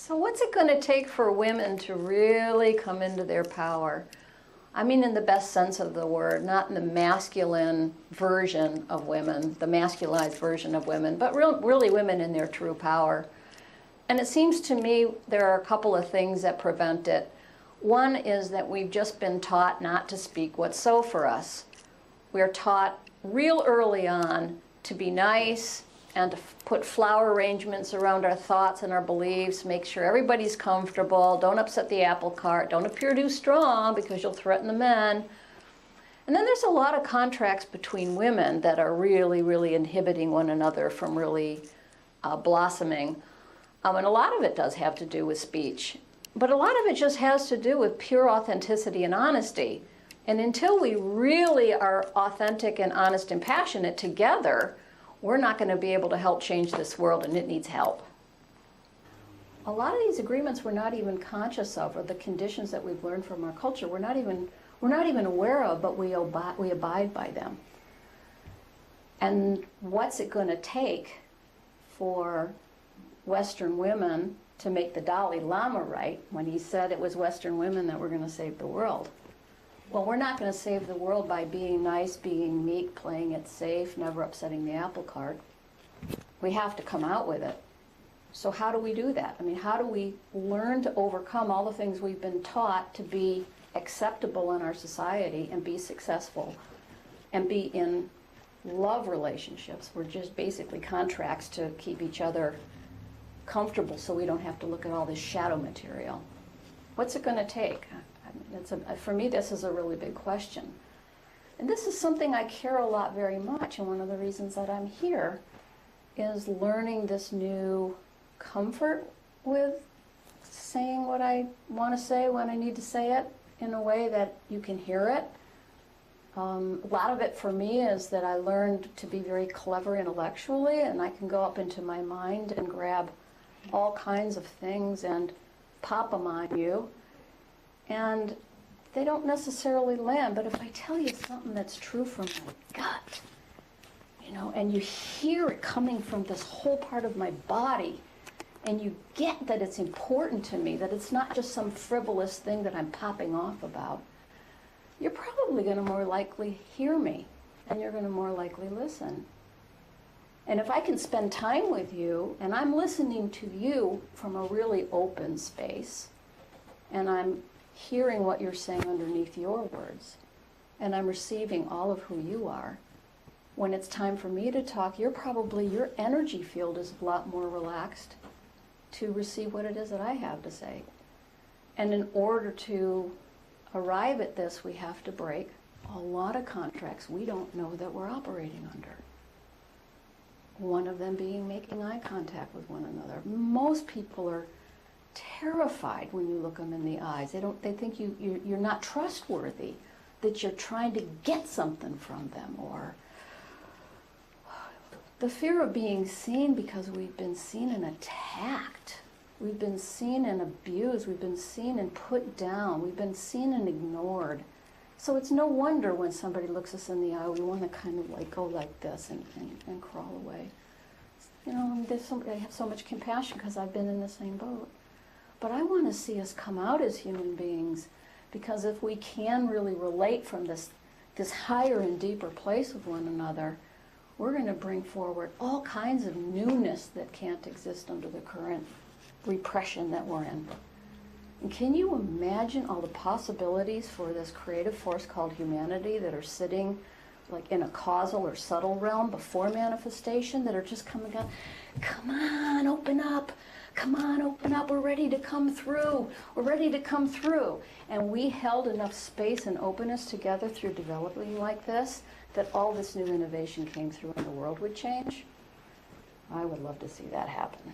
So what's it going to take for women to really come into their power? I mean in the best sense of the word, not in the masculine version of women, the masculized version of women, but really women in their true power. And it seems to me there are a couple of things that prevent it. One is that we've just been taught not to speak what's so for us. We're taught real early on to be nice and to put flower arrangements around our thoughts and our beliefs, make sure everybody's comfortable, don't upset the apple cart, don't appear too strong because you'll threaten the men. And then there's a lot of contracts between women that are really, really inhibiting one another from really blossoming. And a lot of it does have to do with speech. But a lot of it just has to do with pure authenticity and honesty. And until we really are authentic and honest and passionate together, we're not going to be able to help change this world, and it needs help. A lot of these agreements we're not even conscious of, or the conditions that we've learned from our culture, we're not even aware of, but we abide by them. And what's it going to take for Western women to make the Dalai Lama right when he said it was Western women that were going to save the world? Well, we're not going to save the world by being nice, being meek, playing it safe, never upsetting the apple cart. We have to come out with it. So how do we do that? I mean, how do we learn to overcome all the things we've been taught to be acceptable in our society and be successful and be in love relationships? We're just basically contracts to keep each other comfortable so we don't have to look at all this shadow material. What's it going to take? For me, this is a really big question. And this is something I care a lot very much, and one of the reasons that I'm here is learning this new comfort with saying what I want to say when I need to say it in a way that you can hear it. A lot of it for me is that I learned to be very clever intellectually, and I can go up into my mind and grab all kinds of things and pop them on you. And they don't necessarily land, but if I tell you something that's true from my gut, you know, and you hear it coming from this whole part of my body, and you get that it's important to me, that it's not just some frivolous thing that I'm popping off about, you're probably going to more likely hear me, and you're going to more likely listen. And if I can spend time with you, and I'm listening to you from a really open space, and I'm hearing what you're saying underneath your words, and I'm receiving all of who you are, when it's time for me to talk, your energy field is a lot more relaxed to receive what it is that I have to say. And in order to arrive at this, we have to break a lot of contracts we don't know that we're operating under. One of them being making eye contact with one another. Most people are terrified when you look them in the eyes. They think you're not trustworthy, that you're trying to get something from them, or the fear of being seen because we've been seen and attacked. We've been seen and abused. We've been seen and put down. We've been seen and ignored. So it's no wonder when somebody looks us in the eye, we want to kind of like go like this and crawl away. You know, I have so much compassion because I've been in the same boat. But I want to see us come out as human beings, because if we can really relate from this higher and deeper place with one another, we're going to bring forward all kinds of newness that can't exist under the current repression that we're in. And can you imagine all the possibilities for this creative force called humanity that are sitting like in a causal or subtle realm before manifestation, that are just coming up? Come on, open up. Come on, open up. We're ready to come through. We're ready to come through. And we held enough space and openness together through developing like this that all this new innovation came through and the world would change. I would love to see that happen.